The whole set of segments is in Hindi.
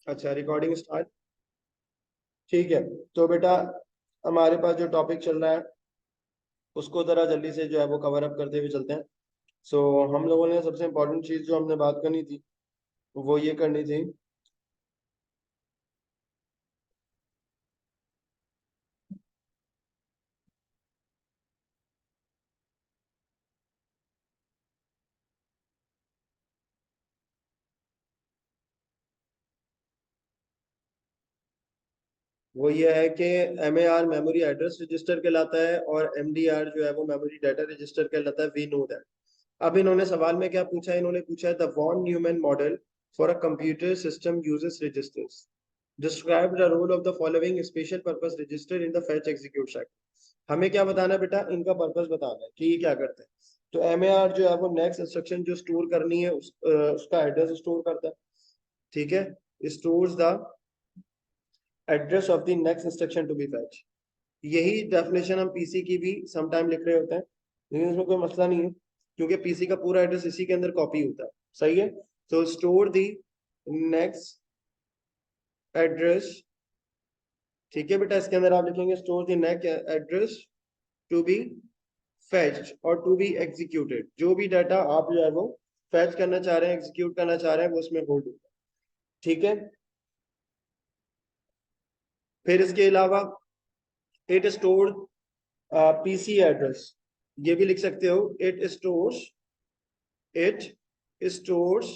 अच्छा, रिकॉर्डिंग स्टार्ट। ठीक है। तो बेटा, हमारे पास जो टॉपिक चल रहा है उसको जरा जल्दी से जो है वो कवर अप करते हुए चलते हैं। सो हम लोगों ने सबसे इम्पोर्टेंट चीज जो हमने बात करनी थी वो ये करनी थी। वो ये है कि MAR मेमोरी एड्रेस रजिस्टर कहलाता है और MDR जो है वो मेमोरी डाटा रजिस्टर कहलाता है। We know that. अब इन्होंने सवाल में क्या पूछा है, इन्होंने पूछा है the von Neumann model for a computer system uses registers, describe the role of the following special purpose register in the fetch execute cycle. हमें क्या बताना है बेटा, इनका पर्पस बताना है कि ये क्या करते हैं। तो MAR जो है वो नेक्स्ट इंस्ट्रक्शन जो स्टोर करनी है उसका एड्रेस स्टोर करता है। ठीक है, stores the address of the next instruction to be fetch. यही डेफिनेशन हम पीसी की भी समटाइम लिख रहे होते हैं, लेकिन इसमें कोई मसला नहीं है क्योंकि पीसी का पूरा एड्रेस इसी के अंदर कॉपी होता है। सही है। तो स्टोर दी नेक्स्ट एड्रेस। ठीक है बेटा, इसके अंदर आप लिखेंगे store the next address to be fetched और टू बी एग्जीक्यूटेड। जो भी डाटा आप जो है वो फैच करना चाह रहे हैं, एग्जीक्यूट करना चाह रहे हैं, वो उसमें होल्ड होगा। ठीक है। फिर इसके अलावा इट स्टोर पीसी एड्रेस, ये भी लिख सकते हो। It stores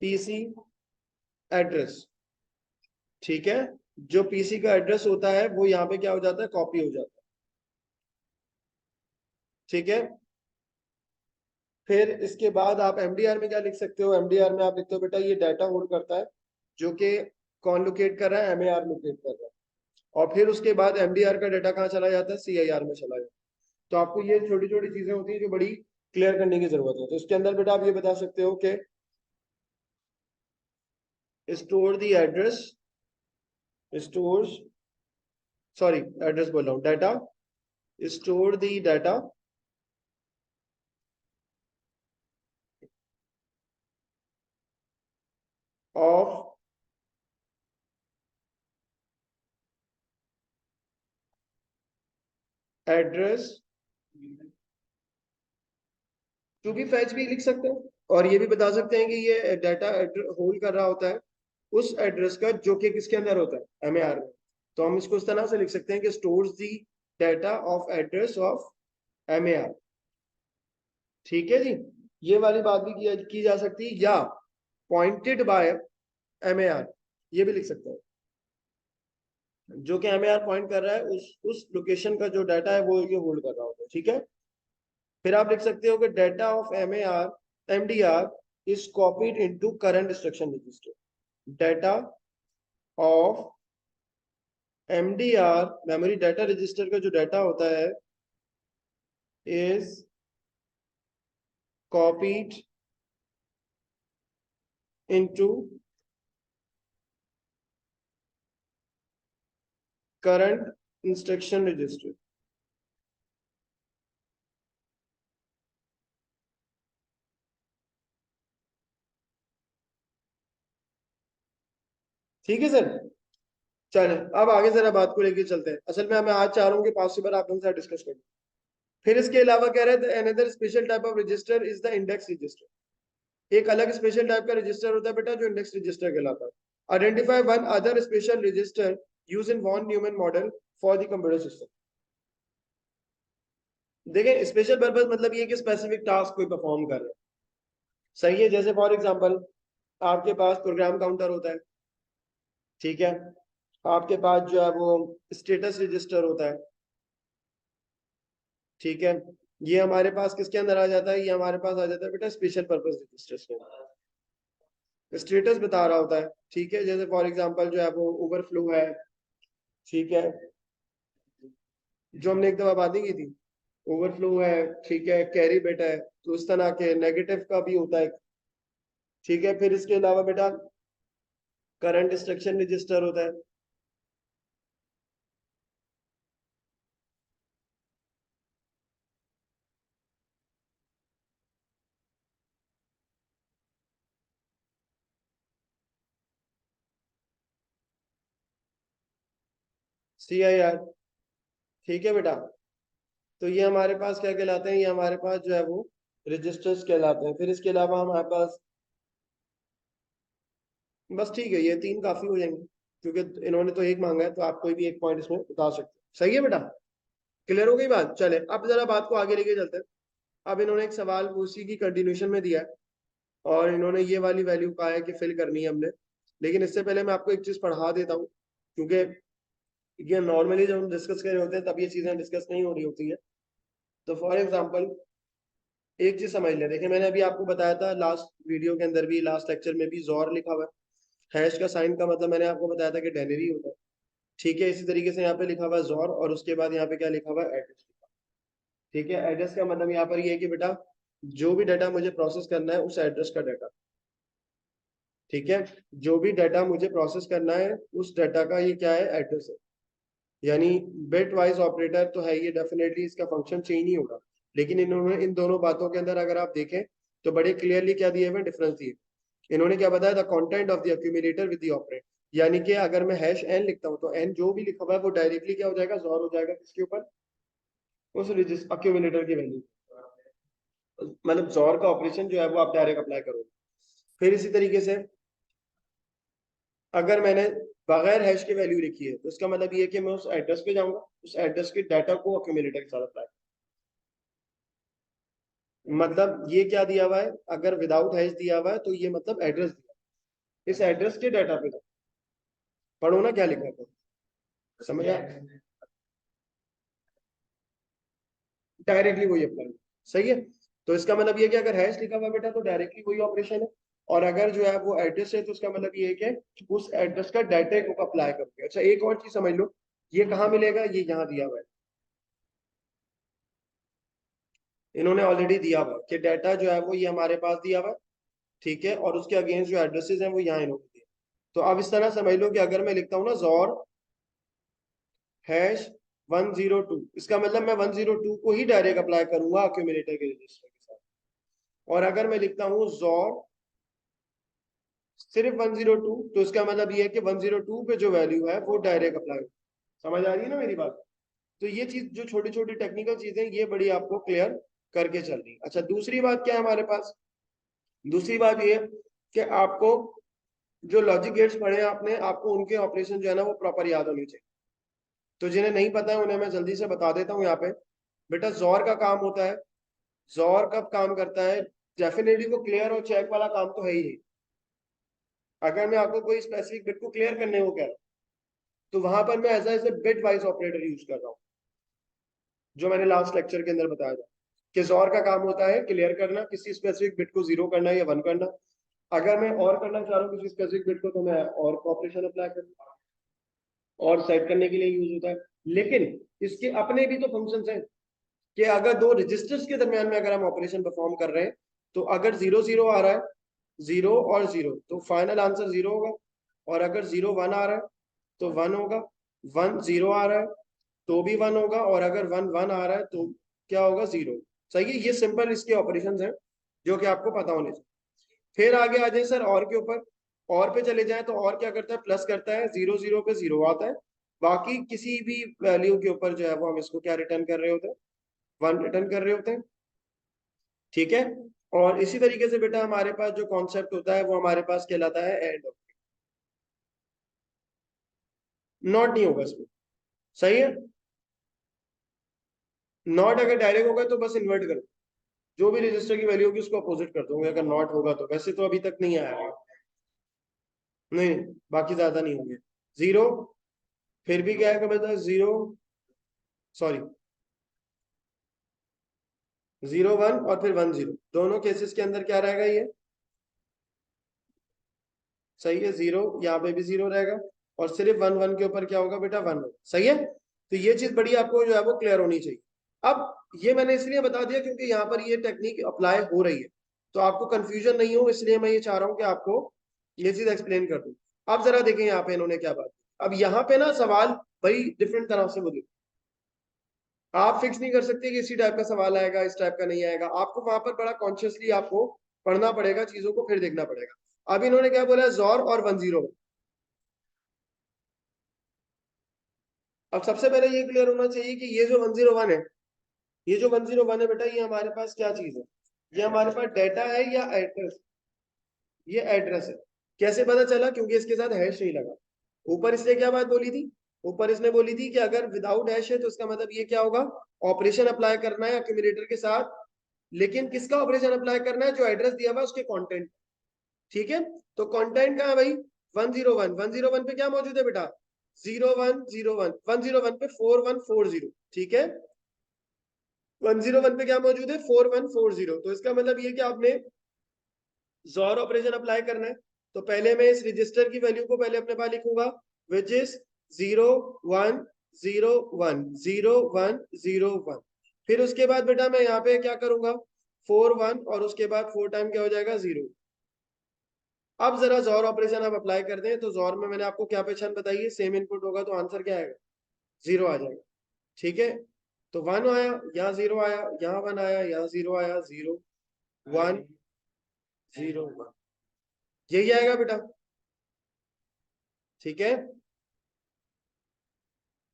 PC address. ठीक है। जो पीसी का एड्रेस होता है वो यहाँ पे क्या हो जाता है, कॉपी हो जाता है। ठीक है। फिर इसके बाद आप एमडीआर में क्या लिख सकते हो, एमडीआर में आप लिखते हो बेटा ये डाटा होल्ड करता है जो कि कौन लोकेट कर रहा है, MAR लोकेट कर रहा है। और फिर उसके बाद एमडीआर का डाटा कहाँ चला जाता है, CIR में चला जाता है। तो आपको ये छोटी छोटी चीजें होती है जो बड़ी क्लियर करने की जरूरत है। तो इसके अंदर बेटा आप ये बता सकते हो कि store the address, stores, sorry address बोल रहा हूँ, data, store the data of address to be fetch भी लिख सकते हैं। और ये भी बता सकते हैं कि ये डाटा होल्ड कर रहा होता है उस एड्रेस का जो कि किसके अंदर होता है, MAR में। तो हम इसको इस तरह से लिख सकते हैं कि stores the data of address of MAR। ठीक है जी। ये वाली बात भी की जा सकती है, या पॉइंटेड बाय MAR, ये भी लिख सकते हैं। जो कि MAR पॉइंट कर रहा है उस लोकेशन का जो डाटा है वो ये होल्ड कर रहा होता है। ठीक है। फिर आप लिख सकते हो कि data of MDR is copied into current instruction register. Data of MDR memory data register का जो डाटा होता है is copied into current instruction register. ठीक है सर। चले अब आगे जरा बात को लेके चलते हैं। असल में मैं आज चाह रहा हूँ कि पॉसिबल आप लोगों के साथ डिस्कस करूँ। फिर इसके अलावा कह रहे हैं another special type of register is the index register. एक अलग स्पेशल टाइप का रजिस्टर होता है बेटा जो इंडेक्स रजिस्टर कहलाता है। Identify one other special register use in von Neumann model for the computer system. देखें, स्पेशल पर्पस मतलब ये कि स्पेसिफिक टास्क कोई परफॉर्म कर रहा है। सही है। जैसे फॉर एग्जांपल आपके पास प्रोग्राम काउंटर होता है। ठीक है। आपके पास जो है वो स्टेटस रजिस्टर होता है। ठीक है। ये हमारे पास किसके अंदर आ जाता है, ये हमारे पास आ जाता है बेटा स्पेशल पर्पस रजिस्टर्स के अंदर। स्टेटस बता रहा होता है। ठीक है। जैसे फॉर एग्जांपल जो है वो ओवरफ्लो है। ठीक है। जो हमने एक दफा बातें की थी, ओवरफ्लो है। ठीक है। कैरी बेटा है, तो उस तरह के नेगेटिव का भी होता है। ठीक है। फिर इसके अलावा बेटा करंट इंस्ट्रक्शन रजिस्टर होता है। CIR। ठीक है बेटा, तो ये हमारे पास क्या कहलाते हैं, ये हमारे पास जो है वो रजिस्टर्स कहलाते हैं। फिर इसके अलावा हमारे पास, बस ठीक है, ये 3 काफी हो जाएंगे क्योंकि इन्होंने तो एक मांगा है, तो आप कोई भी एक पॉइंट इसमें बता सकते हैं। सही है बेटा, क्लियर हो गई बात। चले अब जरा बात को आगे लेके चलते हैं। अब इन्होंने एक सवाल उसी की कंटिन्यूशन में दिया है और इन्होंने ये वाली वैल्यू कहा है कि फिल करनी है हमने। लेकिन इससे पहले मैं आपको एक चीज पढ़ा देता हूँ, क्योंकि ये नॉर्मली जब हम डिस्कस कर रहे होते हैं तब ये चीजें डिस्कस नहीं हो रही होती हैं। तो फॉर एग्जाम्पल एक चीज समझ ले, देखिए मैंने अभी आपको बताया था लास्ट वीडियो के अंदर भी, लास्ट लेक्चर में भी, जॉर लिखा हुआ है। हैश का साइन का मतलब मैंने आपको बताया था कि डेनरी होता है। ठीक है, इसी तरीके से यहाँ पे लिखा हुआ है जॉर, और उसके बाद यहाँ पे क्या लिखा हुआ है, एड्रेस। ठीक है, एड्रेस का मतलब यहाँ पर ये है कि बेटा जो भी डाटा मुझे प्रोसेस करना है उस एड्रेस का डाटा। ठीक है, जो भी डाटा मुझे प्रोसेस करना है उस डाटा का ये क्या है, एड्रेस है। यानी बिट वाइज ऑपरेटर तो है ये, डेफिनेटली इसका फंक्शन चेंज नहीं होगा। लेकिन इन्होंने इन दोनों बातों के अंदर अगर आप देखें तो बड़े क्लियरली क्या दिए हुए, डिफरेंस दिए। इन्होंने क्या बताया, the content of the accumulator with the operand. यानी कि अगर मैं हैश एन लिखता हूं तो एन जो भी लिखा हुआ है वो डायरेक्टली क्या हो जाएगा, जोर हो जाएगा किसके ऊपर, उस अक्यूमुलेटर की वैल्यू। मतलब जोर का ऑपरेशन जो है वो आप डायरेक्ट अप्लाई करोगे। फिर इसी तरीके से अगर मैंने बगैर हैश की वैल्यू लिखी है तो इसका मतलब ये है कि मैं उस एड्रेस पे जाऊंगा, उस एड्रेस के डाटा को अक्यूमुलेटर के साथ अप्लाई। मतलब ये क्या दिया हुआ है, अगर विदाउट हैश दिया हुआ है तो ये मतलब एड्रेस दिया, इस एड्रेस के डाटा पे जाओ। पढ़ो ना क्या लिखा है, समझ आया, डायरेक्टली वही अप्लाई। सही है, तो इसका मतलब ये कि अगर हैश लिखा हुआ बेटा तो डायरेक्टली वही ऑपरेशन है, और अगर जो है वो एड्रेस है तो उसका मतलब ये है कि उस एड्रेस का डाटा को अप्लाई करोगे। अच्छा एक और चीज समझ लो, ये कहाँ मिलेगा, ये यहाँ दिया हुआ है, इन्होंने ऑलरेडी दिया हुआ है कि डाटा जो है वो ये हमारे पास दिया हुआ है। ठीक है, और उसके अगेंस्ट जो एड्रेसेस हैं वो यहाँ इन्होंने दिए। तो अब इस तरह समझ लो कि अगर मैं लिखता हूँ ना जोर हैश 102, इसका मतलब मैं 102 को ही डायरेक्ट अप्लाई करूंगा अक्यूमुलेटर के रजिस्टर के साथ। और अगर मैं लिखता हूँ जोर सिर्फ 102, तो इसका मतलब ये है कि 102 पे जो वैल्यू है वो डायरेक्ट अप्लाई। समझ आ रही है ना मेरी बात। तो ये चीज जो छोटी छोटी टेक्निकल चीजें ये बड़ी आपको क्लियर करके चल रही। अच्छा दूसरी बात क्या है हमारे पास, दूसरी बात ये है कि आपको जो लॉजिक गेट्स पढ़े हैं आपने, आपको उनके ऑपरेशन जो है ना वो प्रॉपर याद होनी चाहिए। तो जिन्हें नहीं पता है उन्हें मैं जल्दी से बता देता हूँ यहाँ पे। बेटा जोर का काम होता है, जोर कब काम करता है, डेफिनेटली वो क्लियर और चेक वाला काम तो है ही। अगर मैं आपको कोई स्पेसिफिक बिट को क्लियर करने को कह रहा हूँ तो वहां पर मैं ऐसा ऐसे बिट वाइज ऑपरेटर यूज कर रहा हूँ, जो मैंने लास्ट लेक्चर के अंदर बताया था कि जोर का काम होता है क्लियर करना, किसी स्पेसिफिक बिट को 0 करना या 1 करना। अगर मैं और करना चाह रहा हूँ किसी स्पेसिफिक बिट को तो मैं और ऑपरेशन अप्लाई करूँ, और सेट करने के लिए यूज होता है। लेकिन इसके अपने भी तो फंक्शंस हैं कि अगर दो रजिस्टर्स के दरमियान में अगर हम ऑपरेशन परफॉर्म कर रहे हैं तो अगर 0 0 आ रहा है, 0 और 0, तो फाइनल आंसर 0 होगा। और अगर 0 1 आ रहा है तो 1 होगा, 1 0 आ रहा है तो भी 1 होगा, और अगर 1 1 आ रहा है तो क्या होगा, 0। सही है, ये सिंपल इसके ऑपरेशंस हैं जो कि आपको पता होने चाहिए। फिर आगे आ जाए सर और के ऊपर, और पे चले जाए तो और क्या करता है, प्लस करता है, 0 0 पे 0 आता है। बाकी किसी भी वैल्यू के ऊपर जो है वो हम इसको क्या रिटर्न कर रहे होते हैं, 1 रिटर्न कर रहे होते हैं। ठीक है, और इसी तरीके से बेटा हमारे पास जो कॉन्सेप्ट होता है वो हमारे पास कहलाता है एंड। नॉट नहीं होगा इसमें, सही है। नॉट अगर डायरेक्ट होगा तो बस इन्वर्ट कर दो, जो भी रजिस्टर की वैल्यू होगी उसको अपोजिट कर दोगे अगर नॉट होगा तो। वैसे तो अभी तक नहीं आया है, नहीं, बाकी ज्यादा नहीं होंगे। 0, फिर भी क्या है बेटा, 0, सॉरी 0 1 और फिर 1 0, दोनों केसेस के अंदर क्या रहेगा ये, सही है, 0 यहाँ पे भी 0 रहेगा, और सिर्फ 1 1 के ऊपर क्या होगा बेटा, 1 होगा। सही है, तो ये चीज बड़ी आपको जो है वो क्लियर होनी चाहिए। अब ये मैंने इसलिए बता दिया क्योंकि यहाँ पर ये टेक्निक अप्लाई हो रही है, तो आपको कंफ्यूजन नहीं हो, इसलिए मैं ये चाह रहा हूँ कि आपको ये चीज एक्सप्लेन कर दूं। अब जरा देखें यहाँ पे इन्होंने क्या बात की। अब यहाँ पे ना सवाल बड़ी डिफरेंट तरह से बोले, आप फिक्स नहीं कर सकते कि इसी टाइप का सवाल आएगा, इस टाइप का नहीं आएगा। आपको वहां पर बड़ा कॉन्शियसली आपको पढ़ना पड़ेगा, चीजों को फिर देखना पड़ेगा। अब इन्होंने क्या बोला, जोर और 1 0, अब सबसे पहले ये क्लियर होना चाहिए कि ये जो 101 है, ये जो 101 है बेटा, ये हमारे पास क्या चीज है? ये हमारे पास डेटा है या एड्रेस? ये एड्रेस है। कैसे पता चला? क्योंकि इसके साथ हैश नहीं लगा। ऊपर इसने क्या बात बोली थी? ऊपर इसने बोली थी कि अगर विदाउट हैश है तो इसका मतलब ये क्या होगा? ऑपरेशन अप्लाई करना है एक्यूमुलेटर के साथ, लेकिन किसका ऑपरेशन अप्लाई करना है? जो एड्रेस दिया हुआ है उसके कंटेंट। ठीक है, तो कंटेंट कहाँ है भाई? 101। 101 पे क्या मौजूद है बेटा? 0101। 101 पे 4140। ठीक है, 101 पे क्या मौजूद है? 4140। तो इसका मतलब ये कि आपने जॉर ऑपरेशन अप्लाई करना है। तो पहले मैं इस रजिस्टर की वैल्यू को पहले अपने पास लिखूंगा, विच इज 01010101। फिर उसके बाद बेटा मैं यहाँ पे क्या करूंगा? 41 और उसके बाद 4 टाइम क्या हो जाएगा? 0। अब जरा जॉर ऑपरेशन आप अप्लाई कर दें, तो जॉर में मैंने आपको क्या पहचान बताई है? सेम इनपुट होगा तो आंसर क्या आएगा? 0 आ जाएगा। ठीक है, तो 1 आया, यहाँ 0 आया, यहाँ 1 आया, यहाँ 0 आया, 0 1 0 1, यही आएगा बेटा। ठीक है,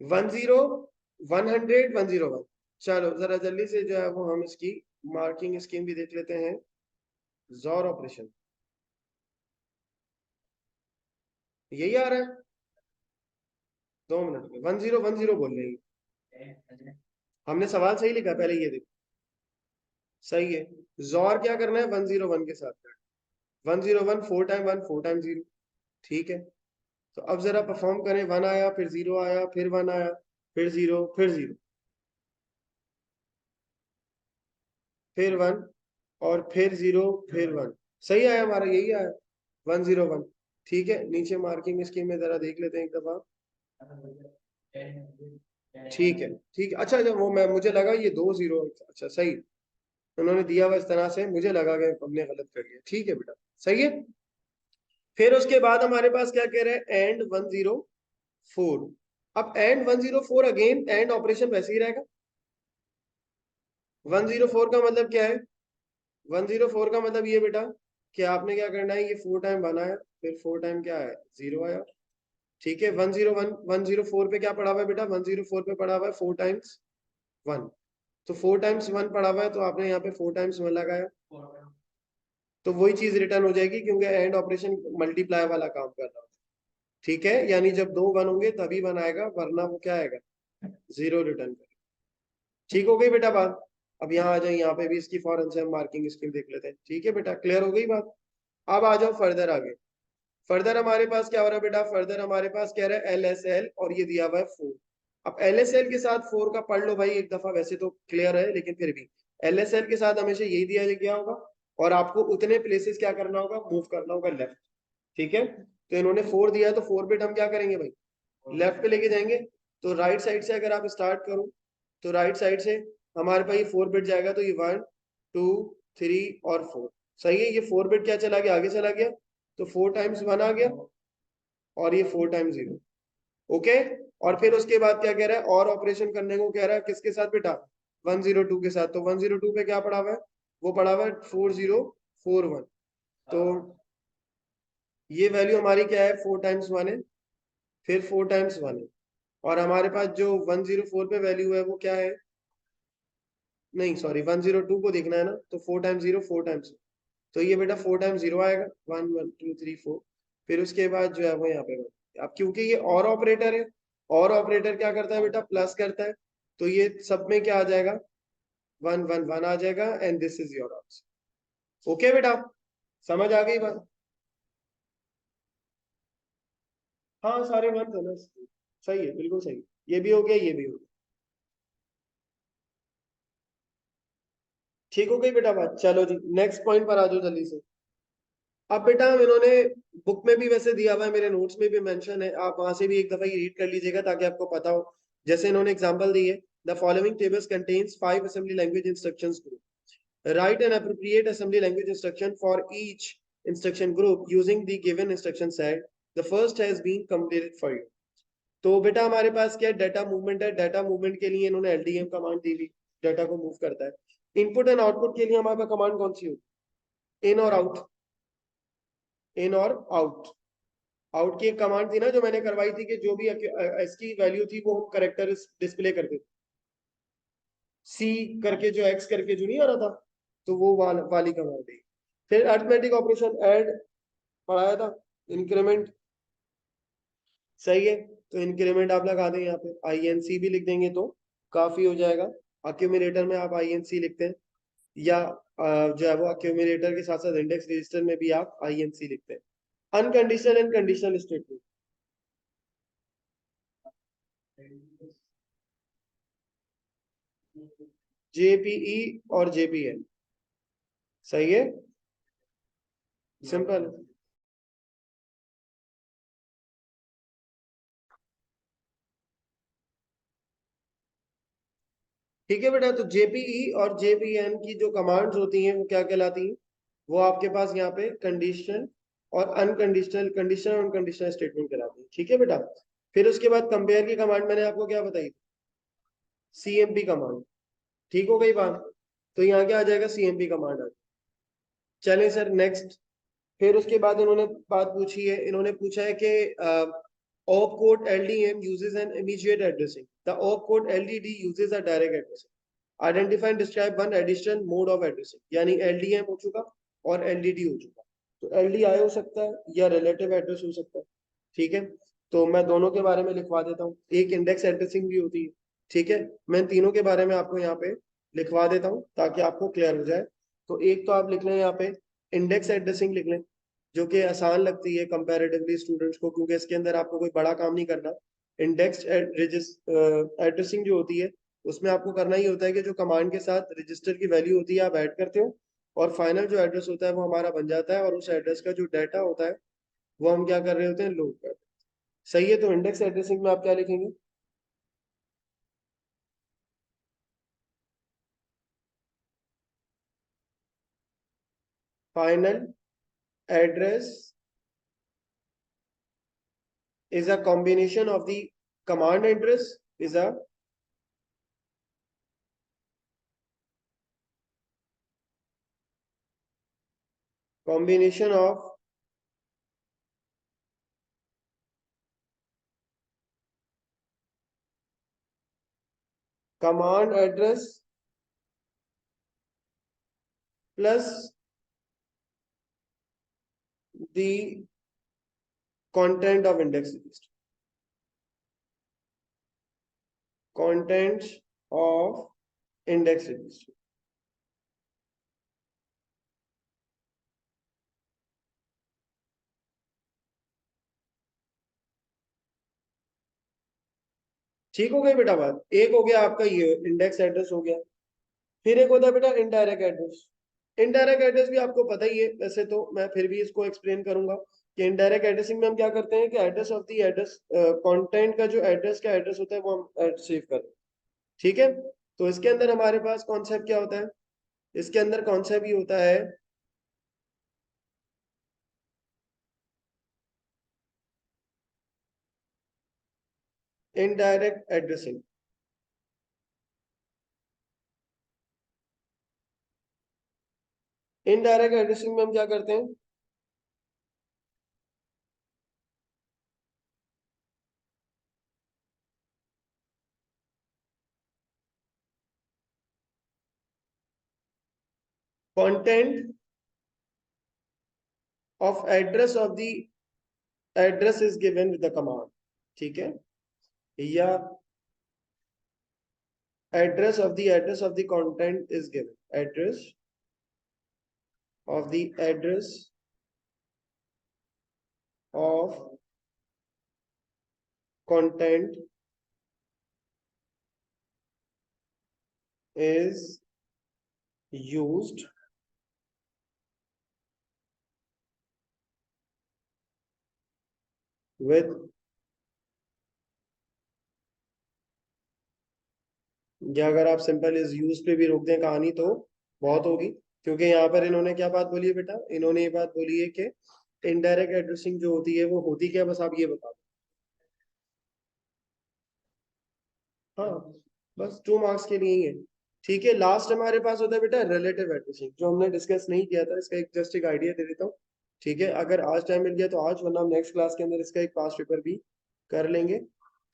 10 100 101। चलो जरा जल्दी से जो है वो हम इसकी मार्किंग स्कीम भी देख लेते हैं। जॉर ऑपरेशन यही आ रहा है। 2 मिनट में 1010 बोल रहे हैं। हमने सवाल सही लिखा, पहले ये देखो। सही है। जॉर क्या करना है? 101 के साथ 101 4 टाइम 1 4 टाइम 0। ठीक है, तो अब जरा परफॉर्म करें। 1 आया, फिर 0 आया, फिर 1 आया, फिर 0, फिर 0, फिर 1 और फिर 0, फिर 1। सही आया हमारा, यही आया 101। ठीक है, नीचे मार्किंग स्कीम में जरा देख लेते हैं एक दफा। ठीक है, ठीक है। अच्छा अच्छा, वो मैं मुझे लगा ये 2 0। अच्छा सही, उन्होंने दिया हुआ इस तरह से, मुझे लगा कि हमने गलत कर लिया। ठीक है बेटा, सही है। फिर उसके बाद हमारे पास क्या कह रहे हैं? एंड 104। अब एंड 104 अगेन एंड ऑपरेशन वैसे ही रहेगा। 104 का मतलब क्या है? 104 का मतलब ये बेटा कि आपने क्या करना है? ये 4 टाइम बनाया, फिर 4 टाइम क्या है? 0 आया। ठीक है, 101 104 पे क्या पड़ा हुआ है बेटा? 104 पे पड़ा हुआ है 4 टाइम्स 1। तो 4 टाइम्स 1 पड़ा हुआ है, तो आपने यहाँ पे 4 टाइम्स 1 लगाया, तो वही चीज रिटर्न हो जाएगी, क्योंकि एंड ऑपरेशन मल्टीप्लाई वाला काम कर रहा है। ठीक है, यानी जब 2 1 होंगे तभी 1 आएगा, वरना वो क्या आएगा? 0 रिटर्न करेगा। ठीक हो गई बेटा बात? अब यहाँ आ जाए, यहाँ पे भी इसकी फॉरन से हम मार्किंग स्कीम देख लेते हैं। ठीक है बेटा, क्लियर हो गई बात? अब आ जाओ फर्दर आगे। फर्दर हमारे पास क्या हो रहा है बेटा? फर्दर हमारे पास कह रहा है LSL, और ये दिया हुआ है 4। अब LSL के साथ 4 का पढ़ लो भाई एक दफा, वैसे तो क्लियर है लेकिन फिर भी LSL के साथ हमेशा यही दिया गया होगा, और आपको उतने प्लेसेस क्या करना होगा? मूव करना होगा लेफ्ट। ठीक है, तो इन्होंने 4 दिया है, तो 4 बिट हम क्या करेंगे भाई? लेफ्ट पे लेके जाएंगे। तो राइट साइड से अगर आप स्टार्ट करो, तो राइट साइड से हमारे पास ये 4 बिट जाएगा, तो ये 1 2 3 और 4। सही है, ये 4 बिट क्या चला गया? आगे चला गया, तो 4 टाइम्स 1 आ गया, और ये 4 टाइम्स 0। ओके, और फिर उसके बाद क्या कह रहा है? और ऑपरेशन करने को कह रहा है, किसके साथ बेटा? 102 के साथ। तो 102 पे क्या पड़ा हुआ है? वो पड़ा हुआ है 4041। तो ये वैल्यू हमारी क्या है? 4 टाइम्स 1 है, फिर 4 टाइम्स 1 है, और हमारे पास जो 104 पे वैल्यू है वो क्या है? नहीं सॉरी, 102 को देखना है ना, तो 4 टाइम्स 0 4 टाइम्स, तो ये बेटा 4 टाइम्स 0 आएगा, 1 1 2 3 4। फिर उसके बाद जो है वो यहाँ पे अब क्योंकि ये और ऑपरेटर है, और ऑपरेटर क्या करता है बेटा? प्लस करता है, तो ये सब में क्या आ जाएगा? 1 1 1 आ जाएगा, and this is your answer. Okay बेटा, समझ आ गई बात? हाँ सारे 1 है ना। सही है, बिल्कुल सही। ये भी हो गया, ये भी हो गया। ठीक हो गई बेटा बात? चलो जी, नेक्स्ट पॉइंट पर आ जाओ जल्दी से। अब बेटा हम इन्होंने बुक में भी वैसे दिया हुआ है, मेरे नोट्स में भी मेंशन है, आप वहां से भी एक दफा ये रीड कर लीजिएगा ताकि आपको पता हो। जैसे इन्होंने एग्जांपल दी है, the following tables contains 5 assembly language instructions group, write an appropriate assembly language instruction for each instruction group using the given instruction set, the first has been completed for you. तो बेटा हमारे पास क्या डाटा मूवमेंट है? डाटा मूवमेंट के लिए इन्होंने LDM कमांड दी हुई, डाटा को मूव करता है। इनपुट एंड आउटपुट के लिए हमारे पास कमांड कौन सी होगी? इन और आउट, इन और आउट। आउट की एक कमांड थी ना जो मैंने करवाई थी कि जो भी एस की वैल्यू थी वो हम करेक्टर डिस्प्ले कर देते, सी करके जो एक्स करके जो नहीं आ रहा था, तो वो वाली कमांड है। फिर अरिथमेटिक ऑपरेशन ऐड पढ़ाया था, इंक्रीमेंट, सही है। तो इंक्रीमेंट आप लगा दें यहाँ पे, INC भी लिख देंगे तो काफी हो जाएगा। अक्यूमुलेटर में आप INC लिखते हैं, या जो है वो अक्यूमुलेटर के साथ साथ इंडेक्स रजिस्टर में भी आप INC लिखते हैं। Unconditional and conditional statement, JPE और JPL, सही है, सिंपल। ठीक है बेटा, तो JPE और JPN की जो कमांड्स होती हैं वो क्या कहलाती हैं? वो आपके पास यहाँ पे कंडीशनल और अनकंडीशनल, कंडीशनल और अनकंडीशनल स्टेटमेंट कहलाती है, ठीक है बेटा। फिर उसके बाद कंपेयर की कमांड मैंने आपको क्या बताई? CMP कमांड, ठीक हो गई बात। तो यहाँ क्या आ जाएगा? CMP कमांड आ जाएगा। चलें सर नेक्स्ट। फिर उसके बाद इन्होंने बात पूछी है, इन्होंने पूछा है कि op code LDM uses an immediate addressing, the op code LDD uses a direct addressing, identify and describe one additional mode of addressing, यानी LDM हो चुका और LDD हो चुका। तो LDI हो सकता है या रिलेटिव एड्रेस हो सकता है, ठीक है। तो मैं दोनों के बारे में लिखवा देता हूँ, एक इंडेक्स एड्रेसिंग भी होती है, ठीक है। मैं तीनों के बारे में आपको यहाँ पे लिखवा देता हूँ ताकि आपको क्लियर हो जाए। तो एक तो आप लिख लें यहाँ पे इंडेक्स एड्रेसिंग लिख लें, जो कि आसान लगती है कंपैरेटिवली स्टूडेंट्स को, क्योंकि इसके अंदर आपको कोई बड़ा काम नहीं करना। इंडेक्स एड्रेसिंग जो होती है उसमें आपको करना ही होता है कि जो कमांड के साथ रजिस्टर की वैल्यू होती है आप ऐड करते हो, और फाइनल जो एड्रेस होता है वो हमारा बन जाता है, और उस एड्रेस का जो डाटा होता है वो हम क्या कर रहे होते हैं? लोड कर रहे हैं। सही है, तो इंडेक्स एड्रेसिंग में आप क्या लिखेंगे? Final address is a combination of the command address, is a combination of command address plus the content of index register, contents of index register। ठीक हो गई बेटा बात, एक हो गया आपका ये इंडेक्स एड्रेस हो गया। फिर एक होता है बेटा इनडायरेक्ट एड्रेस। इनडायरेक्ट एड्रेस भी आपको पता ही है वैसे, तो मैं फिर भी इसको एक्सप्लेन करूंगा कि इनडायरेक्ट एड्रेसिंग में हम क्या करते हैं कि address of the address, content का जो एड्रेस का एड्रेस होता है वो हम सेव करते हैं, ठीक है। तो इसके अंदर हमारे पास कॉन्सेप्ट क्या होता है? इसके अंदर कॉन्सेप्ट ही होता है इनडायरेक्ट एड्रेसिंग। इनडायरेक्ट एड्रेसिंग में हम क्या करते हैं? Content of address of the address is given with the command, ठीक है, या address of the content is given, address of content is used with, या अगर आप सिंपल इज यूज पे भी रोक दें कहानी तो बहुत होगी, क्योंकि यहाँ पर इन्होंने क्या बात बोली है बेटा? इन्होंने ये बात बोली है कि इनडायरेक्ट एड्रेसिंग जो होती है वो होती क्या, बस आप ये बता दो। हाँ, बस 2 मार्क्स के लिए ही है, ठीक है। लास्ट हमारे पास होता है बेटा रिलेटिव एड्रेसिंग, जो हमने डिस्कस नहीं किया था, इसका एक जस्ट एक आइडिया दे देता हूँ। ठीक है, अगर आज टाइम मिल गया तो आज, वरना हम नेक्स्ट क्लास के अंदर इसका एक पास पेपर भी कर लेंगे।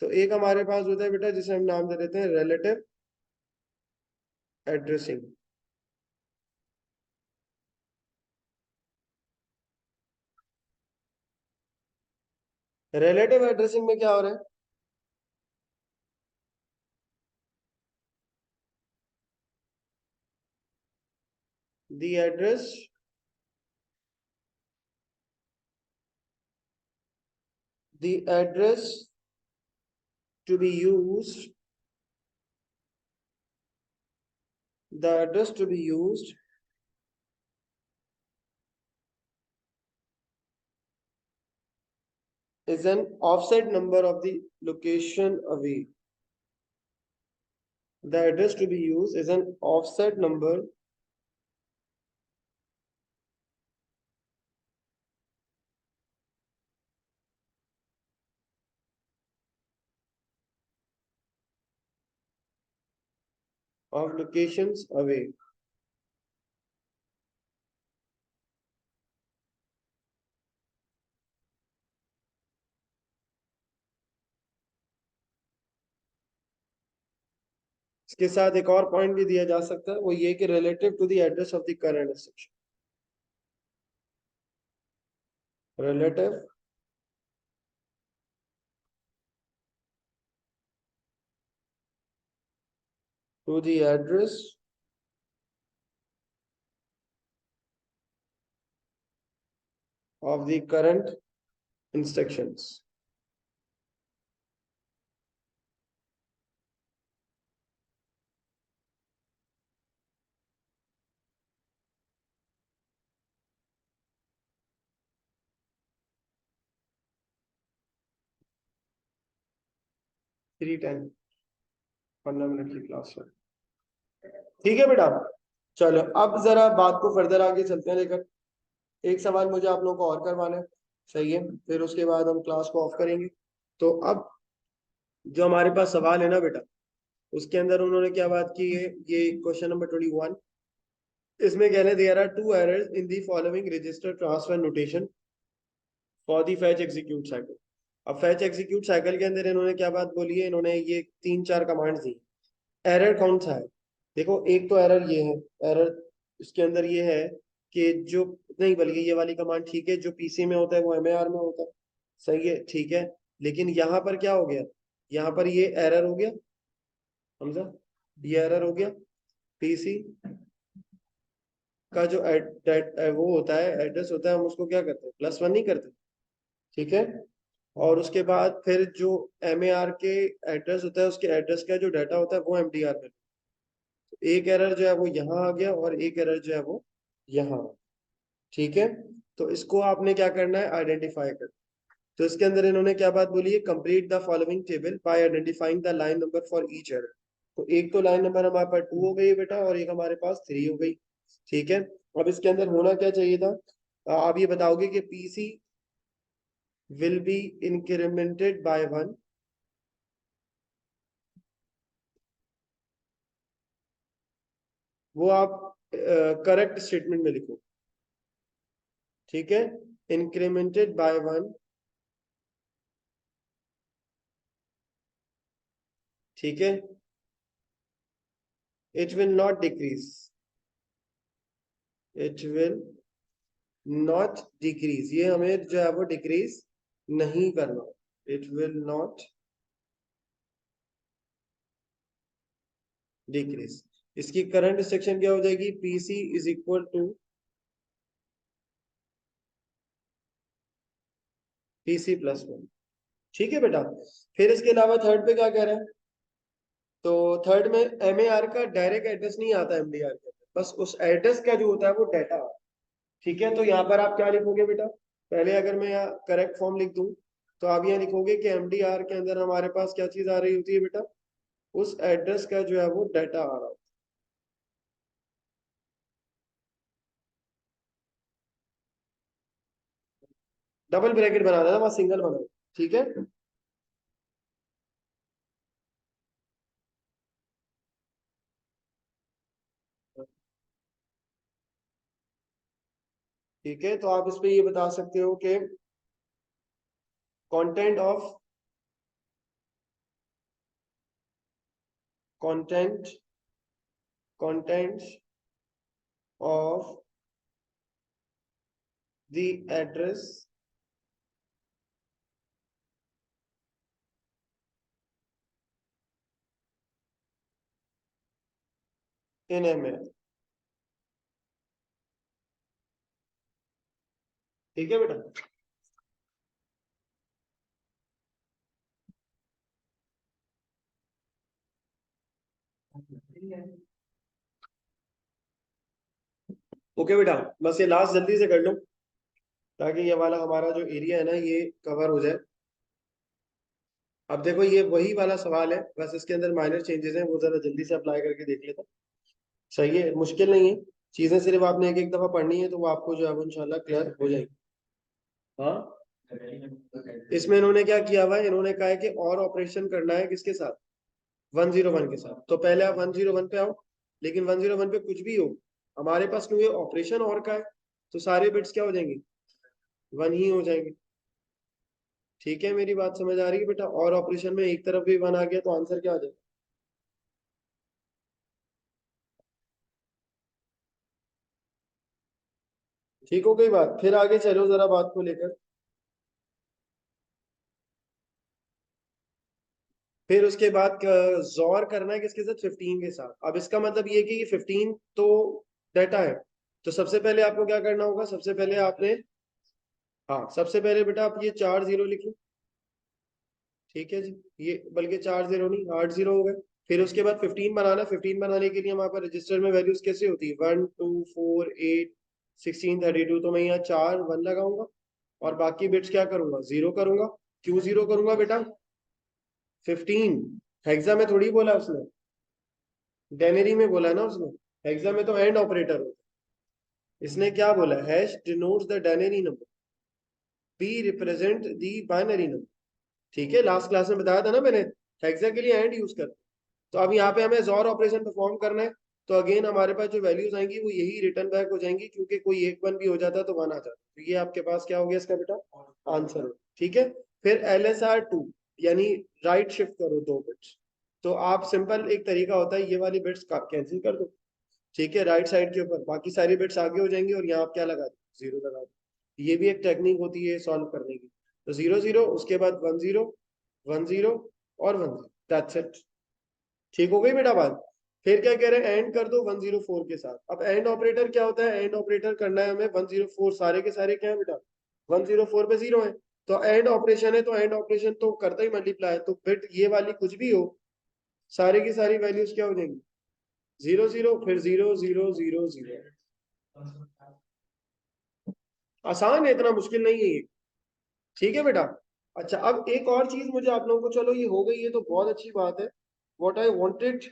तो एक हमारे पास होता है बेटा जिसे हम नाम दे देते हैं रिलेटिव एड्रेसिंग। रिलेटिव एड्रेसिंग में क्या हो रहा है? The address the address to be used the address to be used is an offset number of the location away. The address to be used is an offset number of locations away. इसके साथ एक और पॉइंट भी दिया जा सकता है, वो ये कि relative to the address of the current section, relative to the address of the current instructions. Three ten 15 minute की क्लास है। ठीक है बेटा, चलो अब जरा बात को फर्दर आगे चलते हैं लेकर। एक सवाल मुझे आप लोगों को और करवाना है, सही है, फिर उसके बाद हम क्लास को ऑफ करेंगे। तो अब जो हमारे पास सवाल है ना बेटा, उसके अंदर उन्होंने क्या बात की है, ये क्वेश्चन नंबर 21, इसमें कह रहे हैं there are two errors in the following register transfer notation for the fetch execute cycle. अब फैच एग्जीक्यूट साइकिल के अंदर इन्होंने क्या बात बोली है, इन्होंने ये तीन चार कमांड्स दी। एरर कौन सा है? देखो एक तो एरर ये है, एरर इसके अंदर ये है कि जो, नहीं बल्कि ये वाली कमांड ठीक है, जो पीसी में होता है वो एमएआर में होता है, सही है, ठीक है। लेकिन यहाँ पर क्या हो गया, यहाँ पर ये एरर हो गया, समझा, ये एरर हो गया। पीसी का जो वो होता है, एड्रेस होता है, हम उसको क्या करते हैं, +1 नहीं करते, ठीक है। और उसके बाद फिर जो एमएआर के एड्रेस होता है, उसके एड्रेस का जो डाटा होता है वो एमडीआर में। एक एरर जो है वो यहाँ आ गया और एक एरर जो है वो यहाँ, ठीक है। तो इसको आपने क्या करना है, आइडेंटिफाई कर। तो इसके अंदर इन्होंने क्या बात बोली है, complete the following table by identifying the line number for each error. तो एक तो लाइन नंबर हमारे पास 2 हो गई बेटा, और एक हमारे पास 3 हो गई, ठीक है। अब इसके अंदर होना क्या चाहिए था, आप ये बताओगे कि PC will be incremented by 1, वो आप करेक्ट स्टेटमेंट में लिखो, ठीक है। इंक्रीमेंटेड बाय 1, ठीक है। It will not decrease, it will not decrease, ये हमें जो है वो डिक्रीज नहीं करना, इट विल नॉट डिक्रीज। इसकी करंट सेक्शन क्या हो जाएगी, PC is equal to PC +1, ठीक है बेटा। फिर इसके अलावा थर्ड पे क्या कह रहा है, तो थर्ड में एमएआर का डायरेक्ट एड्रेस नहीं आता एमडीआर के अंदर, बस उस एड्रेस का जो होता है वो डाटा, ठीक है। तो यहाँ पर आप क्या लिखोगे बेटा, पहले अगर मैं यहाँ करेक्ट फॉर्म लिख दूं, तो आप यहाँ लिखोगे कि एमडीआर के अंदर हमारे पास क्या चीज आ रही होती है बेटा, उस एड्रेस का जो है वो डाटा आ रहा है। डबल ब्रैकेट बना देना, वहां सिंगल बनाओ, ठीक है। ठीक है, तो आप इस पे ये बता सकते हो कि content of content contents of the address in ML. ठीक है बेटा। ओके बेटा, बस ये लास्ट जल्दी से कर लो ताकि ये वाला हमारा जो एरिया है ना ये कवर हो जाए। अब देखो ये वही वाला सवाल है, बस इसके अंदर माइनर चेंजेस हैं, वो जरा जल्दी से अप्लाई करके देख लेते हैं। सही है, मुश्किल नहीं है, चीजें सिर्फ आपने एक एक दफा पढ़नी है तो वो आपको जो है वो इंशाल्लाह क्लियर हो जाएगी। हाँ, इसमें इन्होंने क्या किया हुआ है, इन्होंने कहा है कि और ऑपरेशन करना है किसके साथ, 101 के साथ। तो पहले आप 101 पे आओ, लेकिन 101 पे कुछ भी हो, हमारे पास क्योंकि ऑपरेशन और का है तो सारे बिट्स क्या हो जाएंगे, 1 ही हो जाएंगे। ठीक है, मेरी बात समझ आ रही है बेटा? और ऑपरेशन में एक तरफ भी 1 आ गया तो आंसर क्या आ जाएगा? ठीक हो गई बात? फिर आगे चलो जरा बात को लेकर। फिर उसके बाद जोर करना है किसके साथ, 15 के साथ। अब इसका मतलब ये कि 15 तो डाटा है, तो सबसे पहले आपको क्या करना होगा, सबसे पहले आपने, हाँ सबसे पहले बेटा आप ये 4 जीरो लिख लो। ठीक है जी, ये बल्कि 4 जीरो नहीं 8 जीरो हो गए। फिर उसके बाद 15 बनाना, 15 बनाने के लिए हमारे पास रजिस्टर में वैल्यूज कैसे होती है, 1 2 4 8 16 32, तो मैं यहाँ 4 1 लगाऊंगा और बाकी बिट्स क्या करूंगा, जीरो करूंगा। क्यों जीरो करूंगा बेटा, 15 हेक्सा में थोड़ी बोला उसने, डेनरी में बोला है ना उसने। हेक्सा में तो एंड ऑपरेटर होता है, इसने क्या बोला, hash denotes the denary number, P represent the binary number. ठीक है, लास्ट क्लास में बताया था ना मैंने, हेक्सा के लिए एंड यूज कर। तो अब यहाँ पे हमें जोर ऑपरेशन परफॉर्म करना है, तो अगेन हमारे पास जो वैल्यूज आएंगी वो यही रिटर्न बैक हो जाएंगी, क्योंकि कोई एक 1 भी हो जाता तो 1 आ जाता। तो ये आपके पास क्या हो गया इसका बेटा, आंसर। ठीक है, फिर LSR 2 यानी राइट शिफ्ट करो 2 बिट्स। तो आप सिंपल एक तरीका होता है, ये वाली बिट्स कैंसिल कर दो। ठीक है, राइट साइड के ऊपर बाकी सारी बिट्स आगे हो जाएंगी और यहाँ आप क्या लगा दो, जीरो लगा दो। ये भी एक टेक्निक होती है सॉल्व करने की। तो 0 0 उसके बाद 1 0 1 0 और 1 0, दैट्स इट। ठीक हो गई बेटा बात? फिर क्या कह रहे हैं, एंड कर दो 104 के साथ। अब एंड ऑपरेटर क्या होता है, एंड ऑपरेटर करना है हमें 104, सारे के सारे क्या है बेटा, 104 पे जीरो है। तो एंड ऑपरेशन है तो एंड ऑपरेशन तो करता ही मल्टीप्लाई, तो बिट ये वाली कुछ भी हो, सारे की सारी वैल्यूज क्या हो जाएंगी, 0 0 फिर 0 0 0 0। आसान है, इतना मुश्किल नहीं है ये। ठीक है बेटा। अच्छा, अब एक और चीज मुझे आप लोगों को, चलो ये हो गई, ये तो बहुत अच्छी बात है। व्हाट आई वांटेड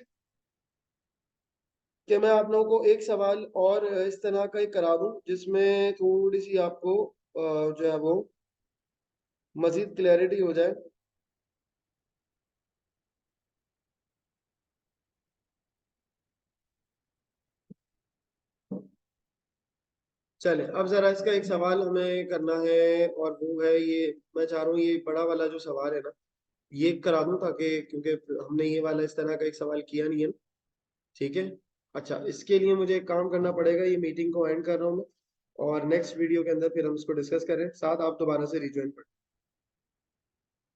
कि मैं आप लोगों को एक सवाल और इस तरह का ही करा दूं जिसमें थोड़ी सी आपको जो है वो मजीद क्लैरिटी हो जाए। चले, अब जरा इसका एक सवाल हमें करना है, और वो है ये, मैं चाह रहा हूँ ये बड़ा वाला जो सवाल है ना ये करा दूं, ताकि क्योंकि हमने ये वाला इस तरह का एक सवाल किया नहीं है ना। ठीक है। अच्छा, इसके लिए मुझे एक काम करना पड़ेगा, ये मीटिंग को एंड कर रहा हूँ मैं, और नेक्स्ट वीडियो के अंदर फिर हम इसको डिस्कस करें साथ, आप दोबारा से रिज्वाइन